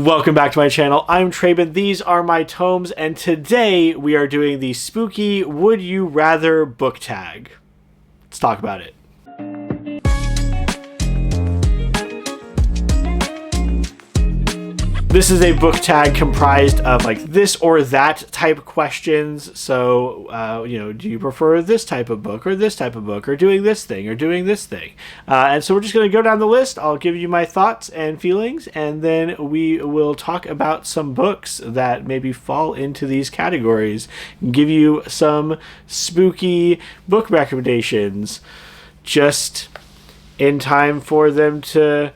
Welcome back to my channel. I'm Traben. These are my tomes, and today we are doing the spooky Would You Rather book tag. Let's talk about it. This is a book tag comprised of like this or that type questions. So, do you prefer this type of book or this type of book or doing this thing or doing this thing? And so we're just going to go down the list. I'll give you my thoughts and feelings, and then we will talk about some books that maybe fall into these categories, give you some spooky book recommendations just in time for them to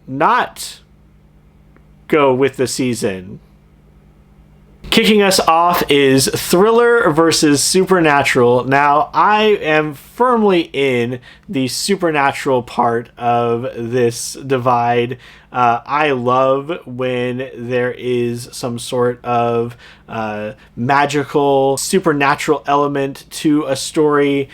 not go with the season. Kicking us off is thriller versus supernatural. Now, I am firmly in the supernatural part of this divide. I love when there is some sort of magical, supernatural element to a story.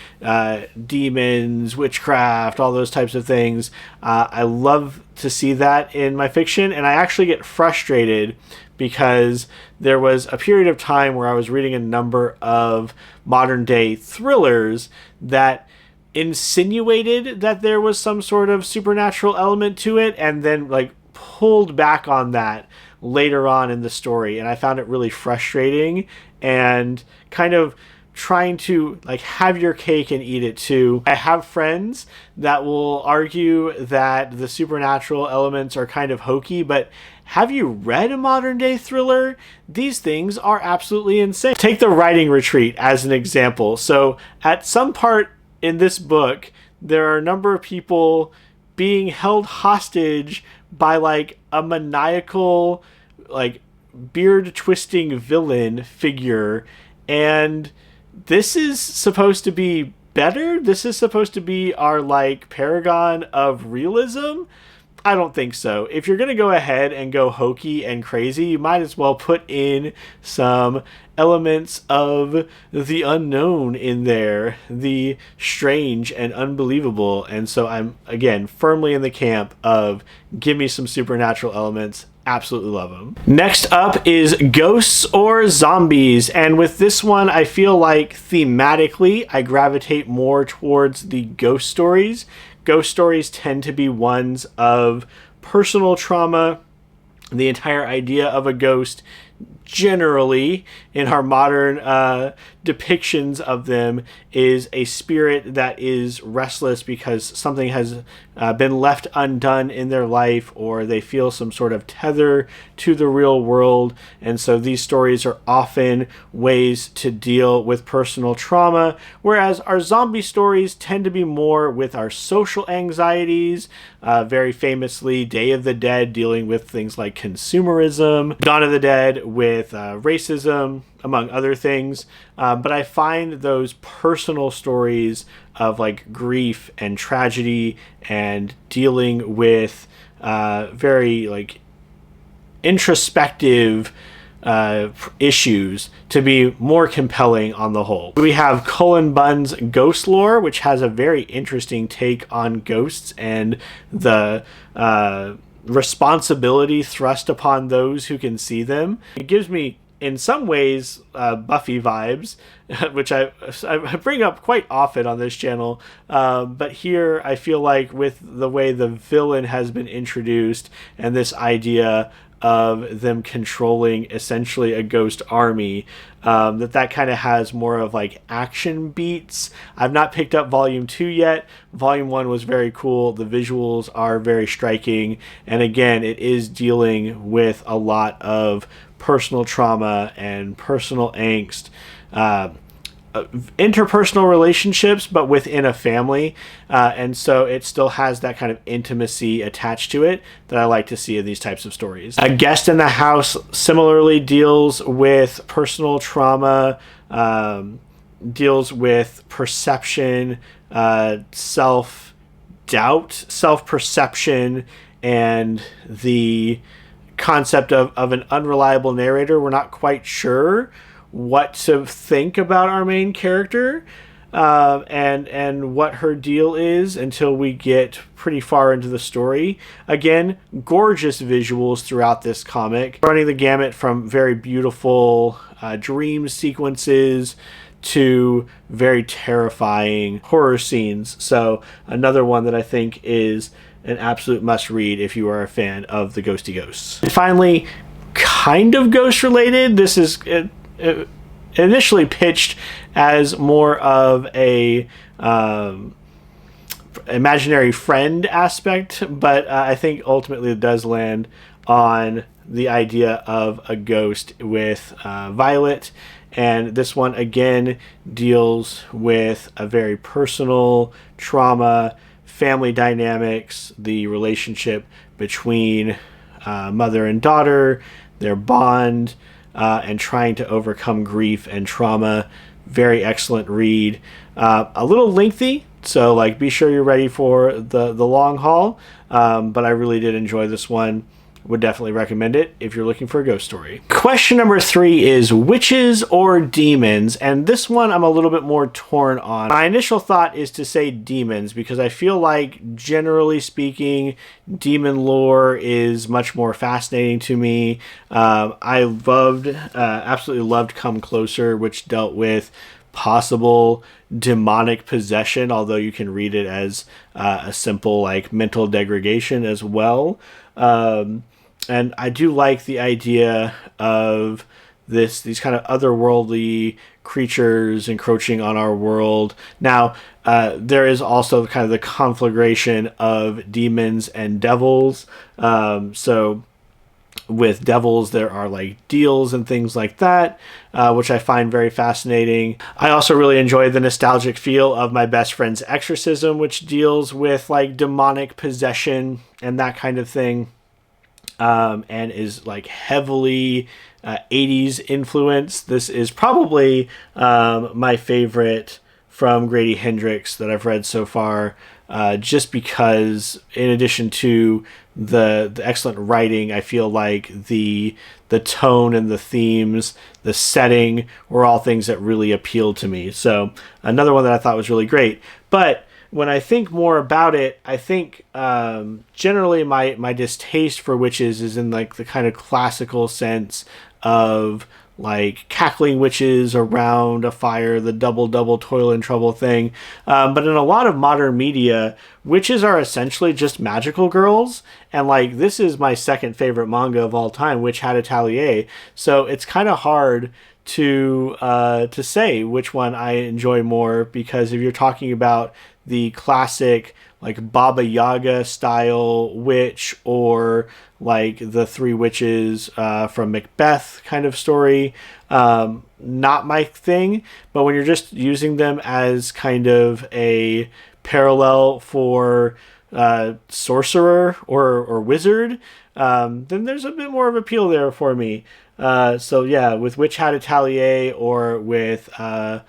Demons, witchcraft, all those types of things. I love to see that in my fiction, and I actually get frustrated because there was a period of time where I was reading a number of modern day thrillers that insinuated that there was some sort of supernatural element to it and then like pulled back on that later on in the story. And I found it really frustrating and kind of trying to like have your cake and eat it too. I have friends that will argue that the supernatural elements are kind of hokey, but have you read a modern day thriller? These things are absolutely insane. Take The Writing Retreat as an example. So at some part in this book, there are a number of people being held hostage by like a maniacal, like beard twisting villain figure. And this is supposed to be better? This is supposed to be our like paragon of realism? I don't think so. If you're going to go ahead and go hokey and crazy, you might as well put in some elements of the unknown in there, the strange and unbelievable. And so I'm, again, firmly in the camp of give me some supernatural elements. Absolutely love them. Next up is ghosts or zombies. And with this one, I feel like thematically, I gravitate more towards the ghost stories. Ghost stories tend to be ones of personal trauma. The entire idea of a ghost, generally, in our modern depictions of them, is a spirit that is restless because something has been left undone in their life, or they feel some sort of tether to the real world. And so these stories are often ways to deal with personal trauma, whereas our zombie stories tend to be more with our social anxieties. Very famously, Day of the Dead dealing with things like consumerism, Dawn of the Dead with racism, among other things. But I find those personal stories of like grief and tragedy and dealing with very like introspective issues to be more compelling on the whole. We have Cullen Bunn's Ghost Lore, which has a very interesting take on ghosts and the responsibility thrust upon those who can see them. It gives me, in some ways, Buffy vibes, which I bring up quite often on this channel. But here I feel like with the way the villain has been introduced and this idea of them controlling essentially a ghost army, that kind of has more of like action beats. I've not picked up volume 2 yet. Volume 1 was very cool. The visuals are very striking. And again, it is dealing with a lot of personal trauma and personal angst, interpersonal relationships, but within a family. And so it still has that kind of intimacy attached to it that I like to see in these types of stories. A Guest in the House similarly deals with personal trauma, deals with perception, self-doubt, self-perception, and the concept of an unreliable narrator. We're not quite sure what to think about our main character. and what her deal is until we get pretty far into the story. Again, gorgeous visuals throughout this comic, running the gamut from very beautiful dream sequences to very terrifying horror scenes. So another one that I think is an absolute must read if you are a fan of the Ghosty Ghosts. And finally, kind of ghost related, this is initially pitched as more of a imaginary friend aspect, but I think ultimately it does land on the idea of a ghost with Violet. And this one again deals with a very personal trauma, family dynamics, the relationship between mother and daughter, their bond, and trying to overcome grief and trauma. Very excellent read. A little lengthy, so like be sure you're ready for the long haul. But I really did enjoy this one. Would definitely recommend it if you're looking for a ghost story. Question number 3 is witches or demons? And this one I'm a little bit more torn on. My initial thought is to say demons because I feel like, generally speaking, demon lore is much more fascinating to me. I absolutely loved Come Closer, which dealt with possible demonic possession, although you can read it as a simple like mental degradation as well. And I do like the idea of these kind of otherworldly creatures encroaching on our world. Now, there is also kind of the conflagration of demons and devils. So with devils, there are like deals and things like that, which I find very fascinating. I also really enjoy the nostalgic feel of My Best Friend's Exorcism, which deals with like demonic possession and that kind of thing. And is like heavily 80s influence. This is probably my favorite from Grady Hendrix that I've read so far, just because in addition to the excellent writing, I feel like the tone and the themes, the setting were all things that really appealed to me. So another one that I thought was really great. But when I think more about it, I think generally my distaste for witches is in like the kind of classical sense of like cackling witches around a fire, the double toil and trouble thing. But in a lot of modern media, witches are essentially just magical girls. And like this is my second favorite manga of all time, Witch Hat Atelier. So it's kind of hard to say which one I enjoy more, because if you're talking about the classic like Baba Yaga style witch or like the Three Witches from Macbeth kind of story, not my thing. But when you're just using them as kind of a parallel for sorcerer or wizard, then there's a bit more of appeal there for me. So yeah, with Witch Hat Atelier or with Puella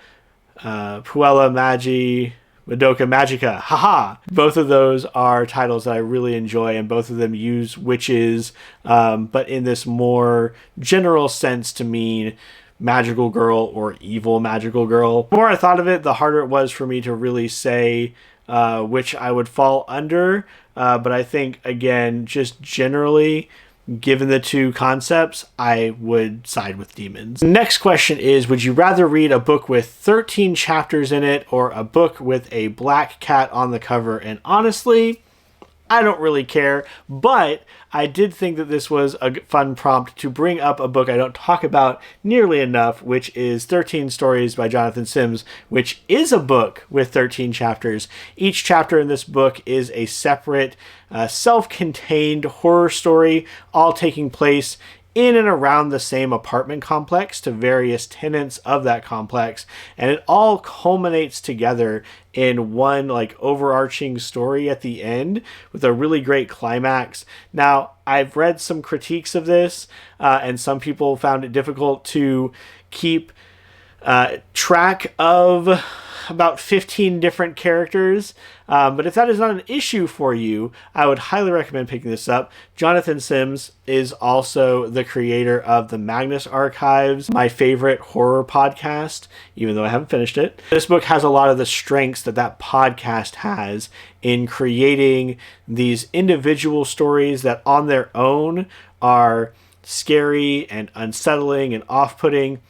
Magi, Madoka Magica, haha! Both of those are titles that I really enjoy, and both of them use witches, but in this more general sense to mean magical girl or evil magical girl. The more I thought of it, the harder it was for me to really say which I would fall under, but I think, again, just generally, given the two concepts, I would side with demons. Next question is, would you rather read a book with 13 chapters in it or a book with a black cat on the cover? And honestly, I don't really care, but I did think that this was a fun prompt to bring up a book I don't talk about nearly enough, which is 13 Stories by Jonathan Sims, which is a book with 13 chapters. Each chapter in this book is a separate, self-contained horror story, all taking place in and around the same apartment complex to various tenants of that complex, and it all culminates together in one like overarching story at the end with a really great climax. Now, I've read some critiques of this, and some people found it difficult to keep track of about 15 different characters. But if that is not an issue for you, I would highly recommend picking this up. Jonathan Sims is also the creator of the Magnus Archives, my favorite horror podcast, even though I haven't finished it. This book has a lot of the strengths that that podcast has in creating these individual stories that on their own are scary and unsettling and off-putting,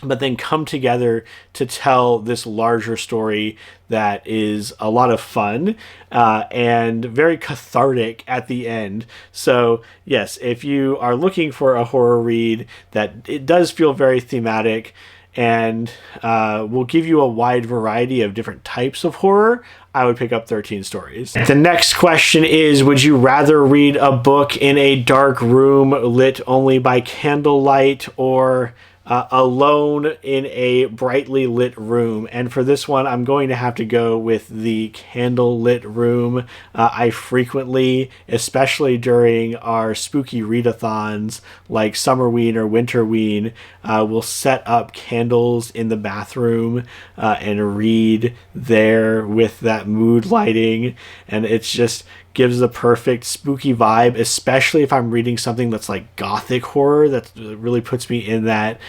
but then come together to tell this larger story that is a lot of fun and very cathartic at the end. So yes, if you are looking for a horror read that it does feel very thematic and will give you a wide variety of different types of horror, I would pick up 13 Stories. The next question is, would you rather read a book in a dark room lit only by candlelight or alone in a brightly lit room? And for this one, I'm going to have to go with the candle-lit room. I frequently, especially during our spooky readathons like Summerween or Winterween, will set up candles in the bathroom and read there with that mood lighting, and it's just gives the perfect spooky vibe, especially if I'm reading something that's like gothic horror that really puts me in that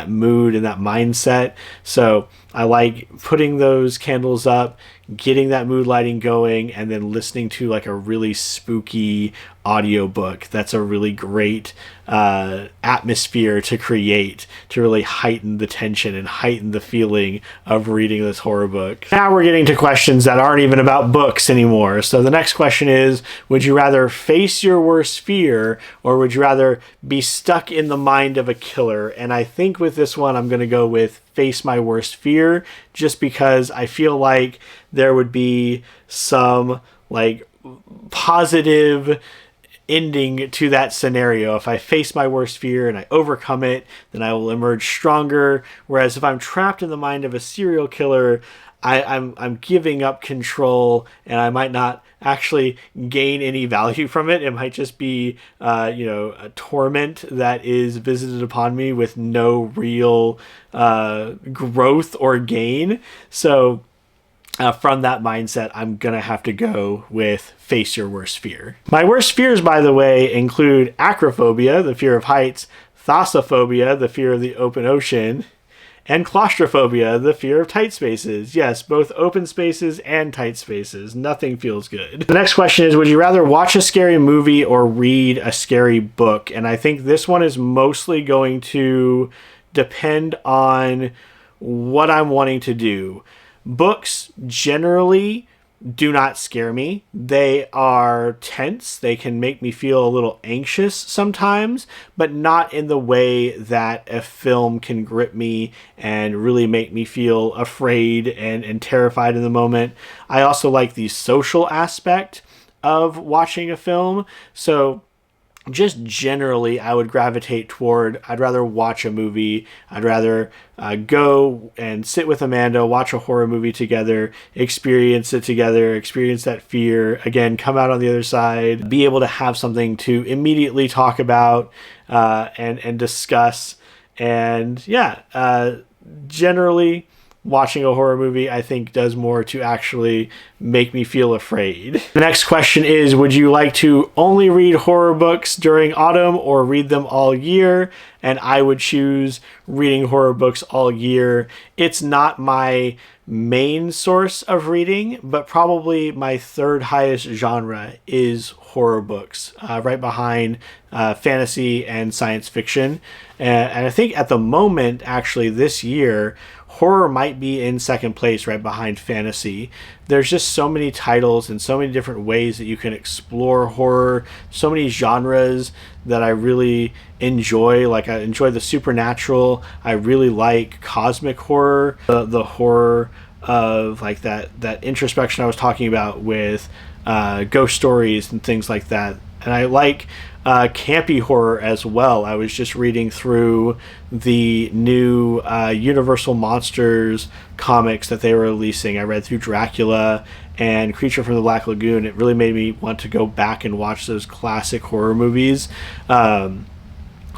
mood and that mindset. So I like putting those candles up, getting that mood lighting going, and then listening to like a really spooky audiobook that's a really great atmosphere to create to really heighten the tension and heighten the feeling of reading this horror book. Now we're getting to questions that aren't even about books anymore. So the next question is, would you rather face your worst fear or would you rather be stuck in the mind of a killer? And I think with this one, I'm going to go with face my worst fear, just because I feel like there would be some like positive ending to that scenario. If I face my worst fear and I overcome it, then I will emerge stronger. Whereas if I'm trapped in the mind of a serial killer, I'm giving up control, and I might not actually gain any value from it. It might just be a torment that is visited upon me with no real growth or gain. So from that mindset, I'm going to have to go with face your worst fear. My worst fears, by the way, include acrophobia, the fear of heights, thalassophobia, the fear of the open ocean, and claustrophobia, the fear of tight spaces. Yes, both open spaces and tight spaces. Nothing feels good. The next question is, would you rather watch a scary movie or read a scary book? And I think this one is mostly going to depend on what I'm wanting to do. Books generally do not scare me. They are tense. They can make me feel a little anxious sometimes, but not in the way that a film can grip me and really make me feel afraid and terrified in the moment. I also like the social aspect of watching a film. So just generally, I would gravitate toward, I'd rather watch a movie. I'd rather go and sit with Amanda, watch a horror movie together, experience it together, experience that fear, again, come out on the other side, be able to have something to immediately talk about and discuss. And generally, watching a horror movie, I think, does more to actually make me feel afraid. The next question is, would you like to only read horror books during autumn or read them all year? And I would choose reading horror books all year. It's not my main source of reading, but probably my third highest genre is horror books, right behind fantasy and science fiction. And I think at the moment, actually this year, horror might be in second place right behind fantasy. There's just so many titles and so many different ways that you can explore horror, so many genres that I really enjoy. Like, I enjoy the supernatural. I really like cosmic horror, the horror of like that introspection I was talking about with ghost stories and things like that. And I like campy horror as well. I was just reading through the new Universal Monsters comics that they were releasing. I read through Dracula and Creature from the Black Lagoon. It really made me want to go back and watch those classic horror movies.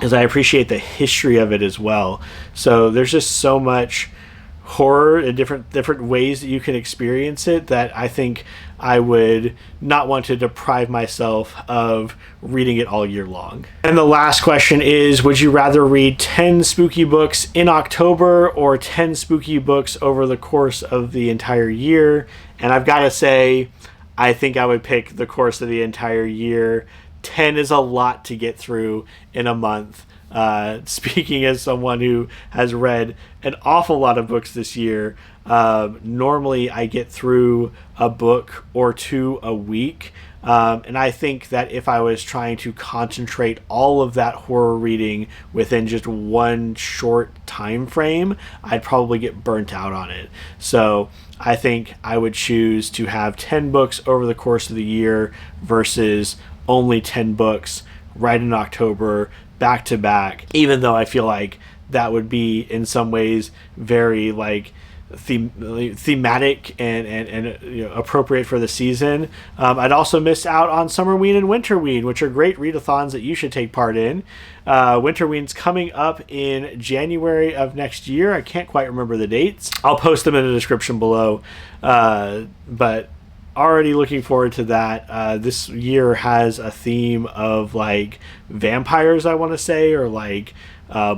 is I appreciate the history of it as well. So there's just so much horror in different ways that you can experience it that I think I would not want to deprive myself of reading it all year long. And the last question is, would you rather read 10 spooky books in October or 10 spooky books over the course of the entire year? And I've got to say, I think I would pick the course of the entire year. 10 is a lot to get through in a month. Speaking as someone who has read an awful lot of books this year, normally I get through a book or two a week. And I think that if I was trying to concentrate all of that horror reading within just one short time frame, I'd probably get burnt out on it. So I think I would choose to have 10 books over the course of the year versus only 10 books right in October, back to back, even though I feel like that would be in some ways very like thematic and you know, appropriate for the season. I'd also miss out on Summerween and Winterween, which are great readathons that you should take part in. Winterween's coming up in January of next year. I can't quite remember the dates. I'll post them in the description below. But already looking forward to that. This year has a theme of like vampires, I want to say, or like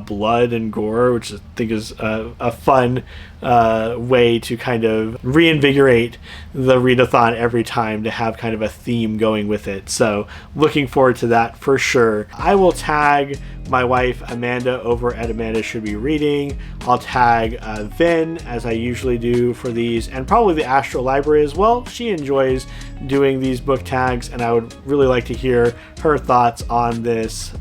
blood and gore, which I think is a fun way to kind of reinvigorate the readathon every time, to have kind of a theme going with it. So looking forward to that for sure. I will tag my wife Amanda over at Amanda Should Be Reading. I'll tag Vin, as I usually do for these, and probably the Astral Library as well. She enjoys doing these book tags, and I would really like to hear her thoughts on this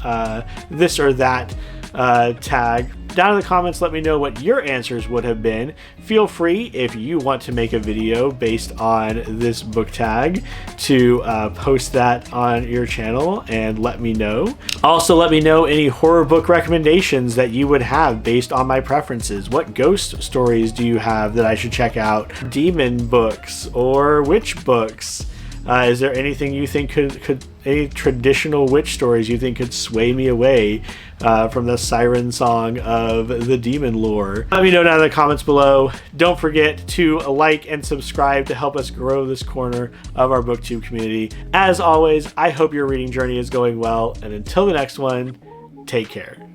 this or that tag. Down in the comments, let me know what your answers would have been. Feel free, if you want to make a video based on this book tag, to post that on your channel and let me know. Also, let me know any horror book recommendations that you would have based on my preferences. What ghost stories do you have that I should check out? Demon books or witch books? Is there anything you think could any traditional witch stories you think could sway me away from the siren song of the demon lore? Let me know down in the comments below. Don't forget to like and subscribe to help us grow this corner of our booktube community. As always, I hope your reading journey is going well, and until the next one, take care.